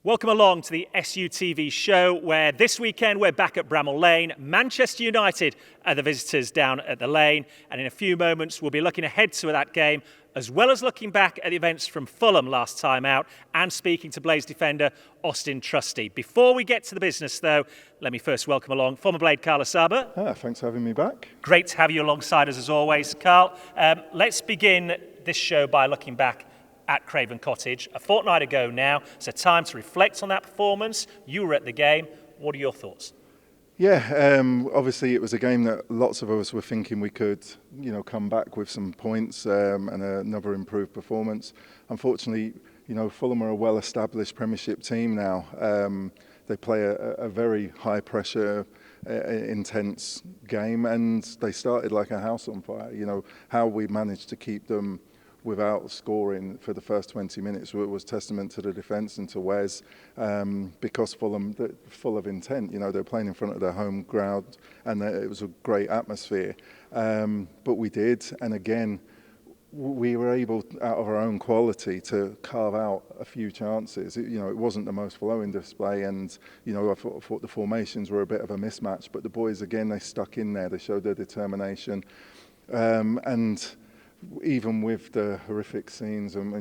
Welcome along to the SUTV show, where this weekend we're back at Bramall Lane. Manchester United are the visitors down at the Lane, and in a few moments we'll be looking ahead to that game, as well as looking back at the events from Fulham last time out and speaking to Blades defender Auston Trusty. Before we get to the business though, let me first welcome along former Blade Carl Asaba. Thanks for having me back. Great to have you alongside us as always, Carl. Let's begin this show by looking back at Craven Cottage. A fortnight ago now, so time to reflect on that performance. You were at the game. What are your thoughts? Yeah, obviously it was a game that lots of us were thinking we could, come back with some points and another improved performance. Unfortunately, Fulham are a well-established Premiership team now. They play a very high-pressure, intense game, and they started like a house on fire. How we managed to keep them without scoring for the first 20 minutes was testament to the defence and to Wes, because Fulham, full of intent. They're playing in front of their home ground, and it was a great atmosphere. But we did, and again, we were able, out of our own quality, to carve out a few chances. It wasn't the most flowing display, and I thought the formations were a bit of a mismatch. But the boys, again, they stuck in there. They showed their determination, and even with the horrific scenes, and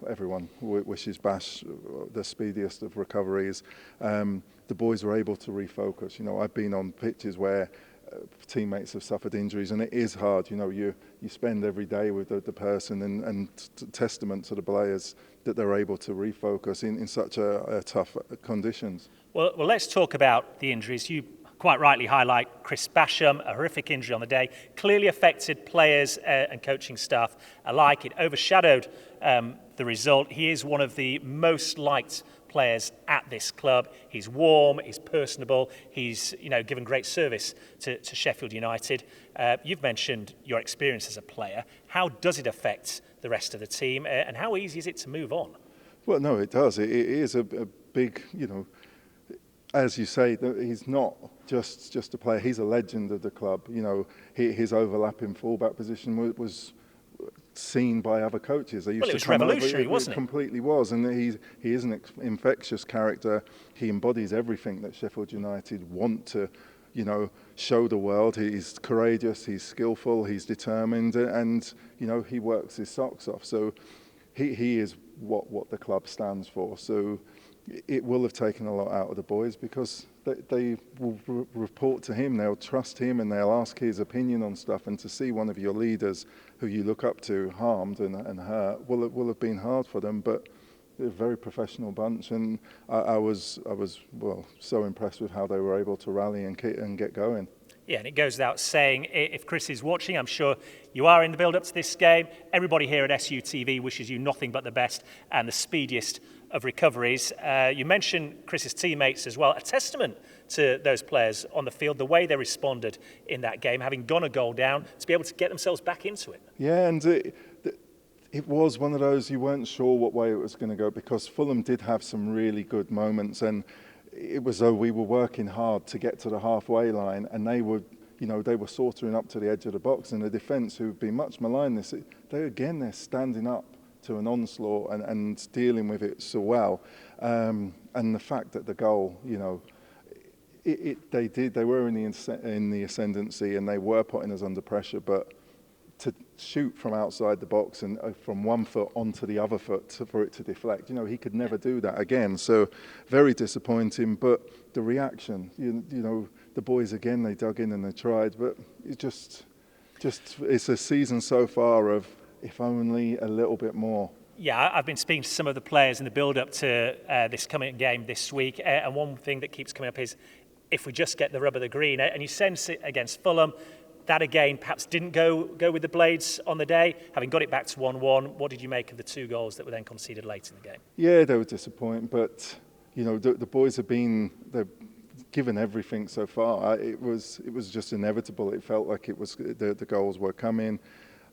everyone wishes Bash the speediest of recoveries, the boys were able to refocus. I've been on pitches where teammates have suffered injuries, and it is hard. You spend every day with the person, and testament to the players that they're able to refocus in such a tough conditions. Well, let's talk about the injuries. You quite rightly highlight Chris Basham, a horrific injury on the day, clearly affected players and coaching staff alike. It overshadowed the result. He is one of the most liked players at this club. He's warm, he's personable, he's given great service to Sheffield United. You've mentioned your experience as a player. How does it affect the rest of the team, and how easy is it to move on? Well, no, it does. It is a big, as you say, he's not just a player. He's a legend of the club. His overlapping fullback position was seen by other coaches. They used it was revolutionary, wasn't it? It completely was, and he is an infectious character. He embodies everything that Sheffield United want to, show the world. He's courageous, he's skillful, he's determined, and he works his socks off. So he is what the club stands for. So it will have taken a lot out of the boys, because they will report to him, they'll trust him, and they'll ask his opinion on stuff. And to see one of your leaders who you look up to harmed and hurt will have been hard for them. But they're a very professional bunch, and I was so impressed with how they were able to rally and get going. Yeah, and it goes without saying, if Chris is watching, I'm sure you are in the build-up to this game. Everybody here at SUTV wishes you nothing but the best and the speediest of recoveries. You mentioned Chris's teammates as well. A testament to those players on the field, the way they responded in that game, having gone a goal down, to be able to get themselves back into it. Yeah, and it was one of those, you weren't sure what way it was going to go, because Fulham did have some really good moments, and it was though we were working hard to get to the halfway line, and they were sauntering up to the edge of the box, and the defence, who've been much maligned, they're standing up to an onslaught and dealing with it so well. And the fact that the goal, they were in the ascendancy, and they were putting us under pressure, but to shoot from outside the box and from one foot onto the other foot for it to deflect, he could never do that again. So very disappointing. But the reaction, the boys again, they dug in and they tried, but it just it's a season so far of if only a little bit more. Yeah, I've been speaking to some of the players in the build-up to this coming game this week, and one thing that keeps coming up is if we just get the rub of the green, and you sense it against Fulham. That again perhaps didn't go with the Blades on the day, having got it back to 1-1. What did you make of the two goals that were then conceded late in the game? Yeah, they were disappointing, but the boys they've given everything so far. It was just inevitable. It felt like it was the goals were coming,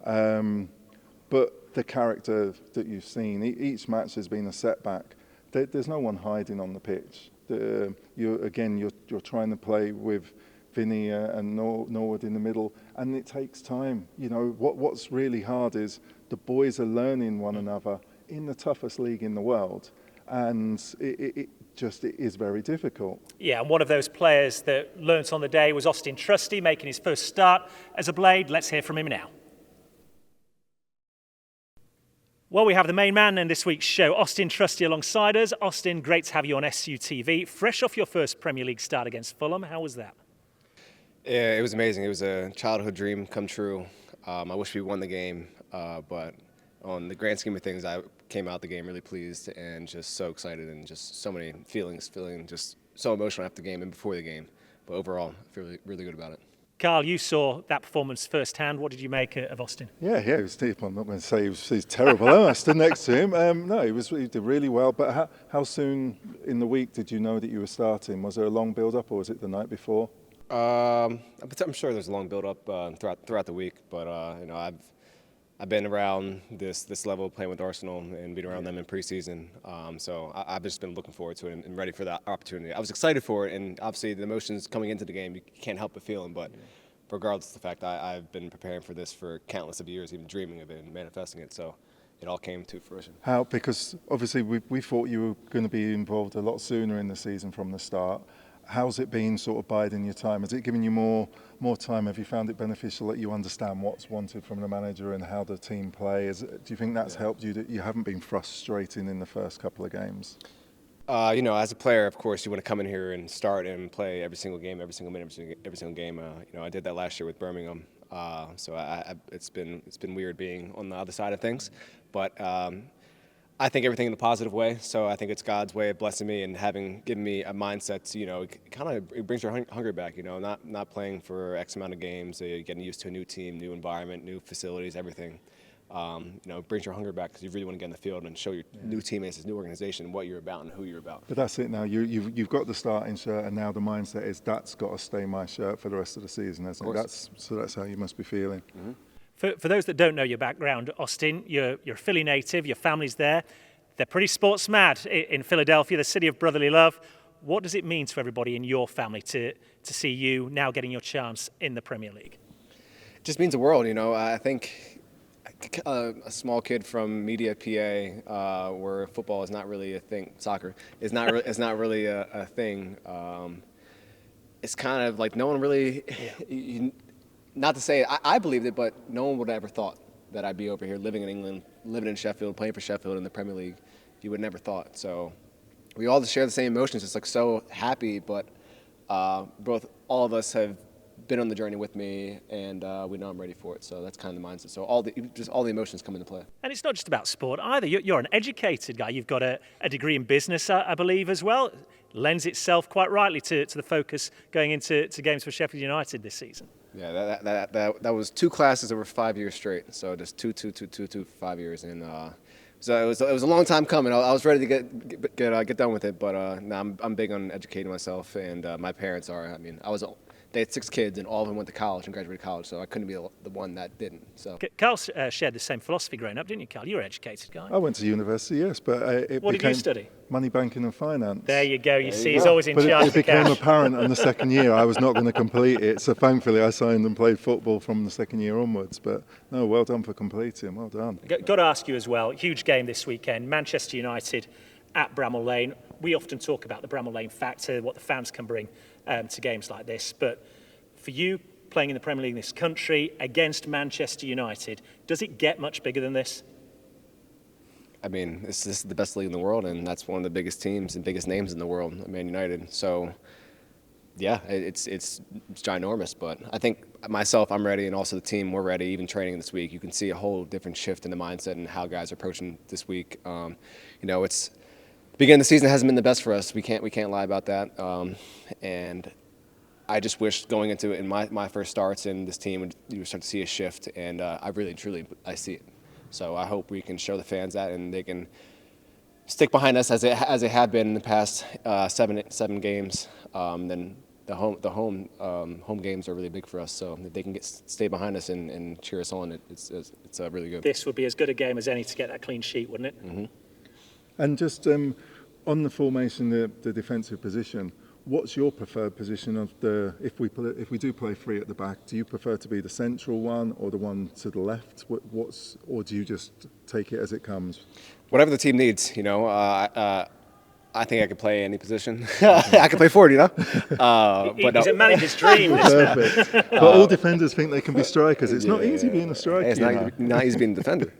but the character that you've seen, each match has been a setback. There's no one hiding on the pitch. You're trying to play with Vinny and Norwood in the middle, and it takes time. What's really hard is the boys are learning one another in the toughest league in the world, and it is very difficult. Yeah, and one of those players that learnt on the day was Auston Trusty, making his first start as a Blade. Let's hear from him now. Well, we have the main man in this week's show, Auston Trusty, alongside us. Auston, great to have you on SUTV. Fresh off your first Premier League start against Fulham, how was that? Yeah, it was amazing. It was a childhood dream come true. I wish we won the game, but on the grand scheme of things, I came out the game really pleased and just so excited and just so many feelings, feeling just so emotional after the game and before the game. But overall, I feel really, really good about it. Carl, you saw that performance firsthand. What did you make of Auston? Yeah, he was deep. I'm not going to say he's terrible. I stood next to him. No, he did really well. But how soon in the week did you know that you were starting? Was there a long build-up, or was it the night before? I'm sure there's a long build-up throughout the week, but I've been around this level playing with Arsenal and being around them in preseason. So I've just been looking forward to it and ready for that opportunity. I was excited for it, and obviously the emotions coming into the game, you can't help but feel them. But regardless of the fact, I've been preparing for this for countless of years, even dreaming of it and manifesting it. So it all came to fruition. How? Because obviously we thought you were going to be involved a lot sooner in the season from the start. How's it been sort of biding your time? Has it given you more time? Have you found it beneficial that you understand what's wanted from the manager and how the team play? Do you think that's helped you, that you haven't been frustrating in the first couple of games? As a player, of course, you want to come in here and start and play every single game, every single minute, every single game. I did that last year with Birmingham, so it's been weird being on the other side of things, but I think everything in a positive way. So I think it's God's way of blessing me and given me a mindset to, it brings your hunger back. Not playing for X amount of games, getting used to a new team, new environment, new facilities, everything. It brings your hunger back because you really want to get in the field and show your new teammates, this new organization, what you're about and who you're about. But that's it now. You've got the starting shirt, and now the mindset is that's got to stay my shirt for the rest of the season, hasn't it? That's how you must be feeling. Mm-hmm. For those that don't know your background, Auston, you're a Philly native, your family's there. They're pretty sports mad in Philadelphia, the city of brotherly love. What does it mean to everybody in your family to see you now getting your chance in the Premier League? It just means the world, I think a small kid from Media, PA, where football is not really a thing, soccer is not really a thing. It's kind of like no one really, not to say I believed it, but no one would have ever thought that I'd be over here living in England, living in Sheffield, playing for Sheffield in the Premier League. You would never thought. So we all just share the same emotions. It's like so happy, but all of us have been on the journey with me, and we know I'm ready for it. So that's kind of the mindset. So all the emotions come into play. And it's not just about sport either. You're an educated guy. You've got a degree in business, I believe, as well. Lends itself quite rightly to the focus going into games for Sheffield United this season. Yeah, that was 2 classes over 5 years straight. So just two for 5 years, and so it was a long time coming. I was ready to get done with it, but now I'm big on educating myself, and my parents are. They had 6 kids, and all of them went to college and graduated college, so I couldn't be the one that didn't. So Carl shared the same philosophy growing up, didn't you, Carl? You're an educated guy. I went to university, yes, but what did you study? Money, banking and finance. There you go. You see, he's always in charge But it of the became cash. apparent in the second year I was not going to complete it, so thankfully I signed and played football from the second year onwards. But no, well done for completing. Well done. Got to ask you as well, huge game this weekend, Manchester United at Bramall Lane. We often talk about the Bramall Lane factor, what the fans can bring to games like this, but for you, playing in the Premier League in this country against Manchester United, does it get much bigger than this? This is the best league in the world, and that's one of the biggest teams and biggest names in the world, Man United. So, yeah, it's ginormous. But I think myself, I'm ready, and also the team, we're ready. Even training this week, you can see a whole different shift in the mindset and how guys are approaching this week. It's the beginning of the season hasn't been the best for us. We can't lie about that. And I just wish going into it in my first starts in this team, you would start to see a shift, and I really, truly, I see it. So I hope we can show the fans that, and they can stick behind us as they have been in the past seven games. Then the home games are really big for us, so if they can stay behind us and cheer us on, it's really good. This would be as good a game as any to get that clean sheet, wouldn't it? Mm-hmm. And just on the formation, the defensive position, what's your preferred position of if we do play 3 at the back? Do you prefer to be the central one or the one to the left? Or do you just take it as it comes? Whatever the team needs, I think I could play any position. I could play forward, you know. But he's a manager's dream. Perfect. But all defenders think they can be strikers. It's not easy being a striker. It's not easy being a defender.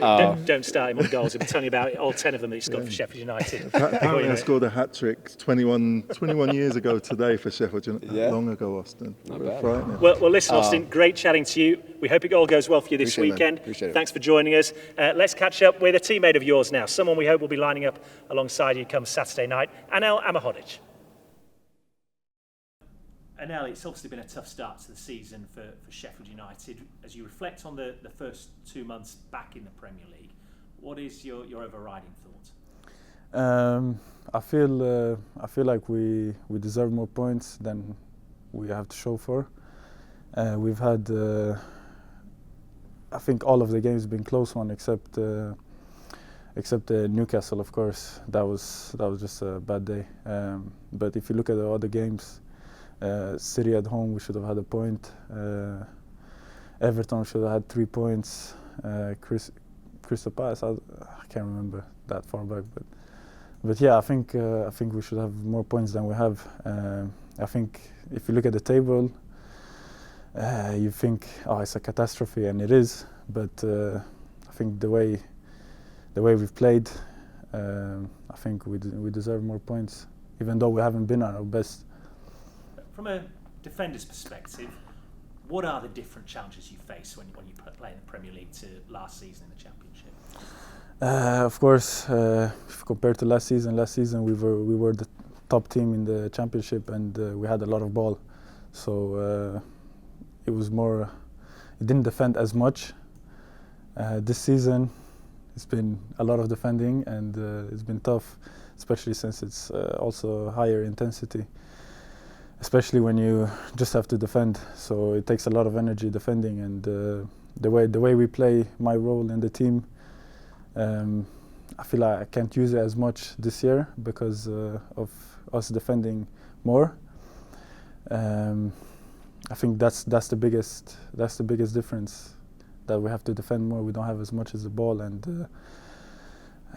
Don't start him on goals. He'll be telling you about all 10 of them that he scored for Sheffield United. Apparently I scored a hat-trick 21 years ago today for Sheffield United. Long ago, Austin. Frightening. Well, listen, Austin, great chatting to you. We hope it all goes well for you this weekend. Appreciate it. Thanks for joining us. Let's catch up with a teammate of yours now, someone we hope will be lining up alongside you come Saturday night, Anel Ahmedhodzic. Anel, it's obviously been a tough start to the season for Sheffield United. As you reflect on the first 2 months back in the Premier League, what is your overriding thought? I feel like we deserve more points than we have to show for. We've had, I think all of the games have been close one except Newcastle, of course. That was just a bad day. But if you look at the other games, City at home we should have had a point. Everton should have had 3 points. Crystal Palace, I can't remember that far back, but yeah, I think we should have more points than we have. I think if you look at the table, you think, oh, it's a catastrophe, and it is. But I think the way we've played, I think we deserve more points, even though we haven't been at our best. From a defender's perspective, what are the different challenges you face when you play in the Premier League to last season in the Championship? Of course, compared to last season we were the top team in the Championship, and we had a lot of ball. So it was more. It didn't defend as much. This season, it's been a lot of defending, and it's been tough, especially since it's also higher intensity. Especially when you just have to defend, so it takes a lot of energy defending. And the way we play, my role in the team, I feel like I can't use it as much this year because of us defending more. I think that's the biggest difference, that we have to defend more. We don't have as much as the ball, and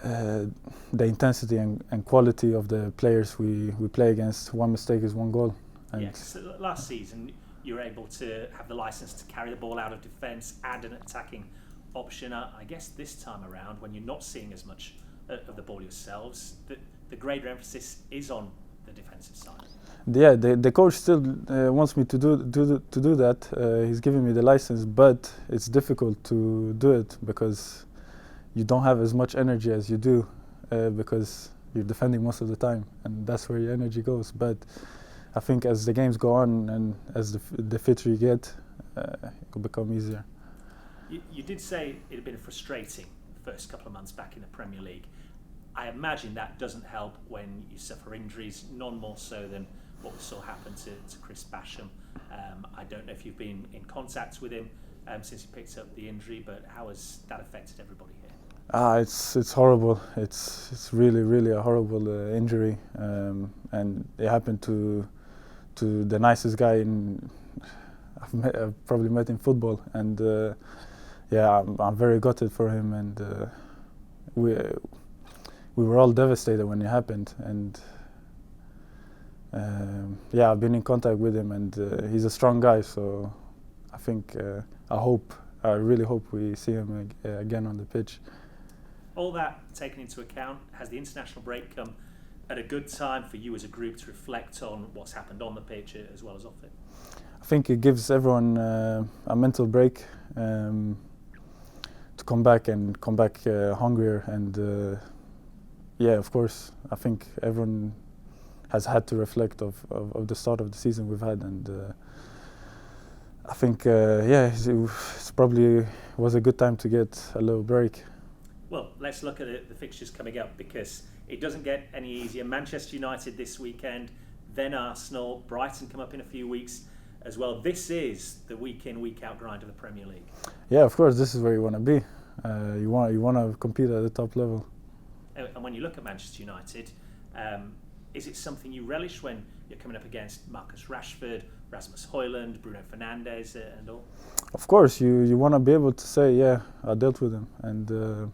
the intensity and quality of the players we play against. One mistake is one goal. And yes, last season you were able to have the license to carry the ball out of defence, add an attacking option. I guess this time around, when you're not seeing as much of the ball yourselves, the greater emphasis is on the defensive side. Yeah, the coach still wants me to do that. He's giving me the license, but it's difficult to do it because you don't have as much energy as you do because you're defending most of the time, and that's where your energy goes. But I think as the games go on and as the fitter you get, it will become easier. You did say it had been a frustrating first couple of months back in the Premier League. I imagine that doesn't help when you suffer injuries, none more so than what we saw happen to Chris Basham. I don't know if you've been in contact with him since he picked up the injury, but how has that affected everybody here? It's horrible. It's really a horrible injury, and it happened to the nicest guy I've probably met in football, and yeah, I'm very gutted for him, and we were all devastated when it happened, and yeah, I've been in contact with him, and he's a strong guy, so I think I really hope we see him again on the pitch. All that taken into account, has the international break come at a good time for you as a group to reflect on what's happened on the pitch as well as off it? I think it gives everyone a mental break to come back hungrier, and yeah, of course, I think everyone has had to reflect of the start of the season we've had, and I think yeah, it's probably was a good time to get a little break. Well, let's look at the fixtures coming up, because it doesn't get any easier. Manchester United this weekend, then Arsenal, Brighton come up in a few weeks as well. This is the week in, week out grind of the Premier League. Yeah, of course, this is where you want to be. You want to compete at the top level. And when you look at Manchester United, is it something you relish when you're coming up against Marcus Rashford, Rasmus Højlund, Bruno Fernandes and all? Of course, you want to be able to say, yeah, I dealt with him, and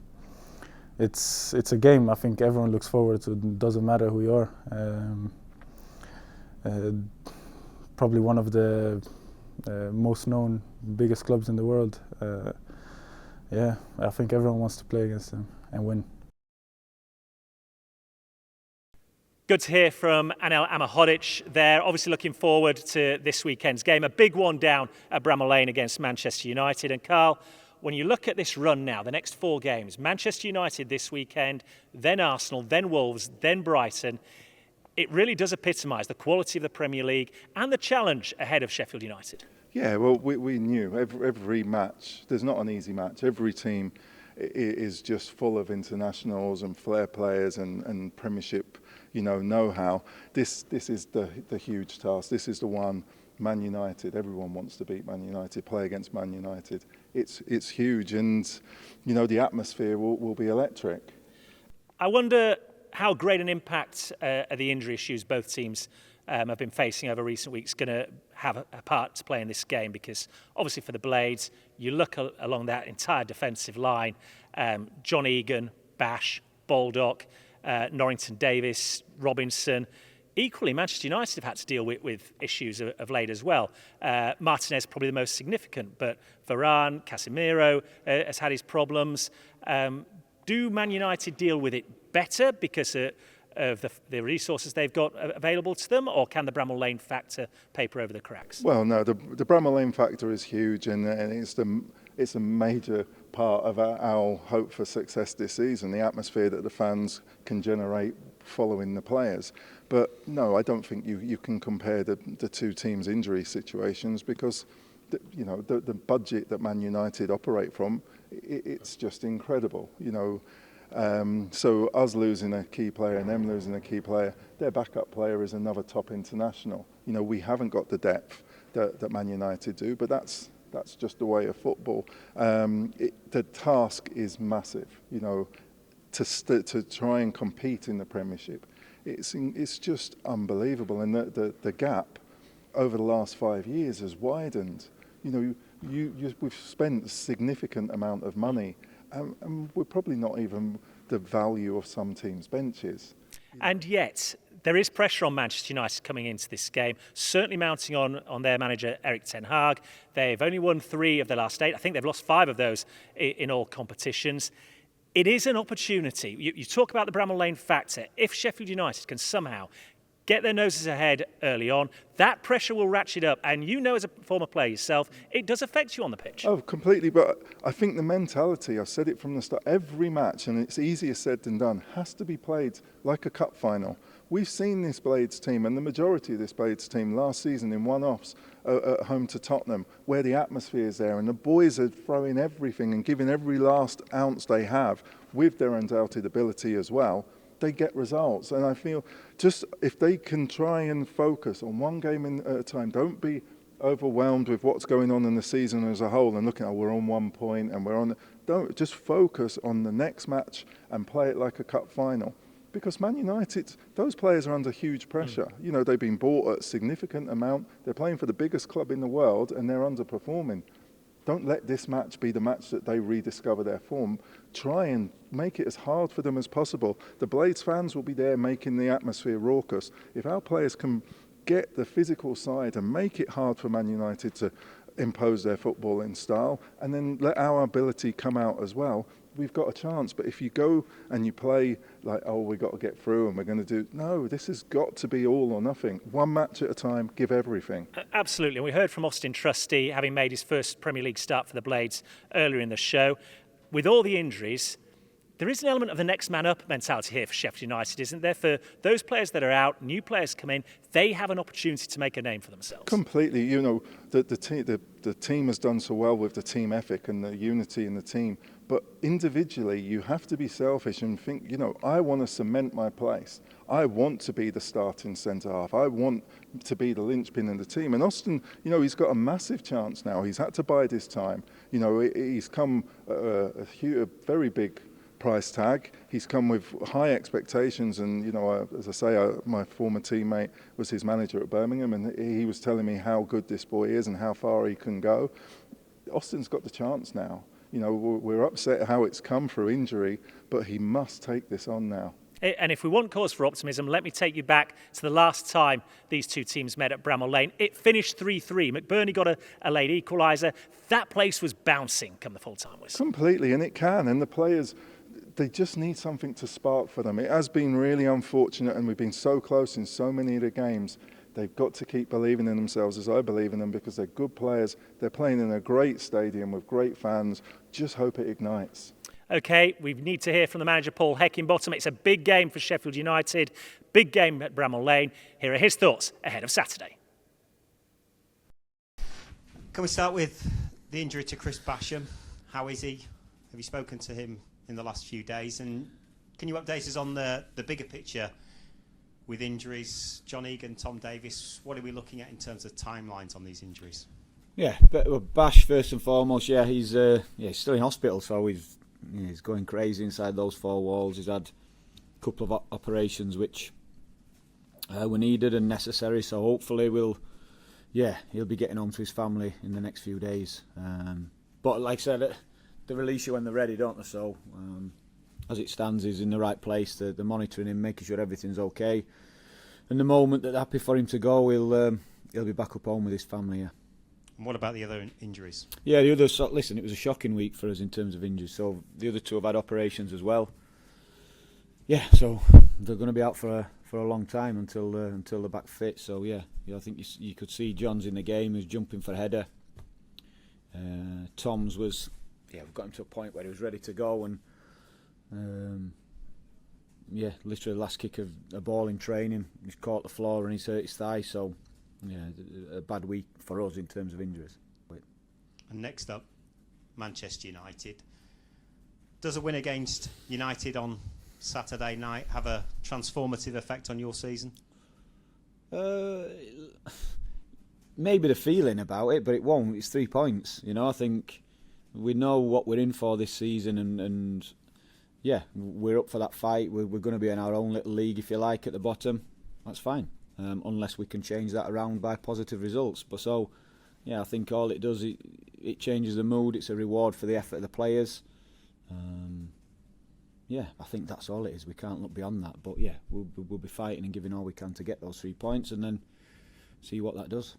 it's a game. I think everyone looks forward to. It doesn't matter who you are. Probably one of the most known, biggest clubs in the world. Yeah, I think everyone wants to play against them and win. Good to hear from Anel Ahmedhodzic there. Obviously looking forward to this weekend's game. A big one down at Bramall Lane against Manchester United. And Carl, when you look at this run now, the next 4 games, Manchester United this weekend, then Arsenal, then Wolves, then Brighton, it really does epitomise the quality of the Premier League and the challenge ahead of Sheffield United. Yeah, well, we knew every match, there's not an easy match. Every team is just full of internationals and flair players and Premiership, know-how. This is the huge task. This is the one. Man United, everyone wants to beat Man United, play against Man United. It's huge, and the atmosphere will be electric. I wonder how great an impact are the injury issues both teams have been facing over recent weeks going to have a part to play in this game, because obviously for the Blades, you look along that entire defensive line, John Egan, Bash, Baldock, Norrington Davis, Robinson. Equally, Manchester United have had to deal with issues of late as well. Martinez probably the most significant, but Varane, Casemiro has had his problems. Do Man United deal with it better because of the resources they've got available to them, or can the Bramall Lane factor paper over the cracks? Well, no, the Bramall Lane factor is huge, and it's a major part of our hope for success this season, the atmosphere that the fans can generate following the players. But no, I don't think you can compare the 2 teams' injury situations, because the budget that Man United operate from, it's just incredible. So us losing a key player and them losing a key player, their backup player is another top international. We haven't got the depth that Man United do, but that's just the way of football. The task is massive, to try and compete in the Premiership. It's just unbelievable, and the gap over the last 5 years has widened. We've spent a significant amount of money, and we're probably not even the value of some teams' benches. And yet, there is pressure on Manchester United coming into this game, certainly mounting on their manager, Erik ten Hag. They've only won 3 of the last 8. I think they've lost 5 of those in all competitions. It is an opportunity. You talk about the Bramall Lane factor. If Sheffield United can somehow get their noses ahead early on, that pressure will ratchet up. And as a former player yourself, it does affect you on the pitch. Oh, completely. But I think the mentality, I've said it from the start, every match, and it's easier said than done, has to be played like a cup final. We've seen this Blades team, and the majority of this Blades team last season in one-offs at home to Tottenham, where the atmosphere is there and the boys are throwing everything and giving every last ounce they have with their undoubted ability as well. They get results, and I feel just if they can try and focus on one game at a time, don't be overwhelmed with what's going on in the season as a whole and looking at we're on 1 point and don't just focus on the next match and play it like a cup final, because Man United, those players are under huge pressure. They've been bought at a significant amount, they're playing for the biggest club in the world and they're underperforming. Don't let this match be the match that they rediscover their form. Try and make it as hard for them as possible. The Blades fans will be there making the atmosphere raucous. If our players can get the physical side and make it hard for Man United to impose their footballing style, and then let our ability come out as well, we've got a chance. But if you go and you play like, we've got to get through and we're going to do... No, this has got to be all or nothing. One match at a time, give everything. Absolutely. And we heard from Auston Trusty, having made his first Premier League start for the Blades earlier in the show. With all the injuries, there is an element of the next man up mentality here for Sheffield United, isn't there? For those players that are out, new players come in, they have an opportunity to make a name for themselves. Completely. The team has done so well with the team ethic and the unity in the team. But individually, you have to be selfish and think, I want to cement my place. I want to be the starting centre-half. I want to be the linchpin in the team. And Auston, he's got a massive chance now. He's had to bide his time. He's come a very big price tag. He's come with high expectations, and as I say, my former teammate was his manager at Birmingham, and he was telling me how good this boy is and how far he can go. Austin's got the chance now. You know, we're upset how it's come through injury, but he must take this on now. And if we want cause for optimism, let me take you back to the last time these two teams met at Bramall Lane. It finished 3-3. McBurney got a late equaliser. That place was bouncing come the full-time whistle. Completely, and it can. And the players, they just need something to spark for them. It has been really unfortunate, and we've been so close in so many of the games. They've got to keep believing in themselves, as I believe in them, because they're good players. They're playing in a great stadium with great fans. Just hope it ignites. OK, we need to hear from the manager, Paul Heckingbottom. It's a big game for Sheffield United, big game at Bramall Lane. Here are his thoughts ahead of Saturday. Can we start with the injury to Chris Basham? How is he? Have you spoken to him in the last few days? And can you update us on the bigger picture with injuries? John Egan, Tom Davis, what are we looking at in terms of timelines on these injuries? Yeah, but Bash first and foremost, he's still in hospital, so he's going crazy inside those four walls. He's had a couple of operations which were needed and necessary, so hopefully he'll be getting home to his family in the next few days. But like I said, they release you when they're ready, don't they? So as it stands, he's in the right place. They're monitoring him, making sure everything's okay. And the moment that they're happy for him to go, he'll be back up home with his family. Yeah. And what about the other injuries? Yeah, the others. Listen, it was a shocking week for us in terms of injuries. So the other two have had operations as well. Yeah, so they're going to be out for a long time until they're back fit. So yeah, I think you could see John's in the game. He was jumping for a header. Tom's was, we've got him to a point where he was ready to go, and literally the last kick of a ball in training, he's caught the floor and he's hurt his thigh. So a bad week for us in terms of injuries. And next up, Manchester United. Does a win against United on Saturday night have a transformative effect on your season? Maybe the feeling about it, but it won't. It's 3 points. I think we know what we're in for this season, and we're up for that fight. We're going to be in our own little league, if you like, at the bottom. That's fine, unless we can change that around by positive results. But I think all it does, it changes the mood. It's a reward for the effort of the players. I think that's all it is. We can't look beyond that. But we'll be fighting and giving all we can to get those 3 points, and then see what that does.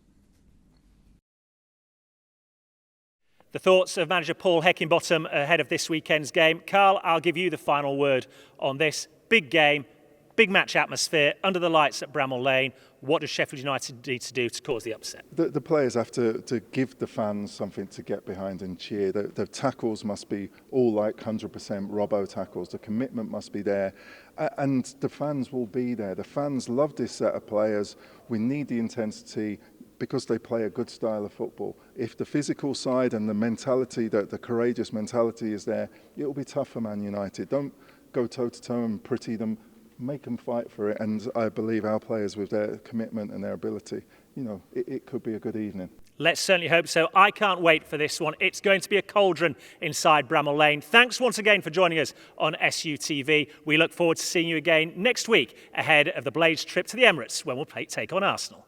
The thoughts of manager Paul Heckingbottom ahead of this weekend's game. Carl, I'll give you the final word on this big game, big match atmosphere, under the lights at Bramall Lane. What does Sheffield United need to do to cause the upset? The players have to give the fans something to get behind and cheer. The tackles must be all like 100% Robbo tackles. The commitment must be there. And the fans will be there. The fans love this set of players. We need the intensity, because they play a good style of football. If the physical side and the mentality, the courageous mentality is there, it will be tough for Man United. Don't go toe-to-toe and pretty them. Make them fight for it. And I believe our players, with their commitment and their ability, it could be a good evening. Let's certainly hope so. I can't wait for this one. It's going to be a cauldron inside Bramall Lane. Thanks once again for joining us on SUTV. We look forward to seeing you again next week ahead of the Blades trip to the Emirates, when we'll take on Arsenal.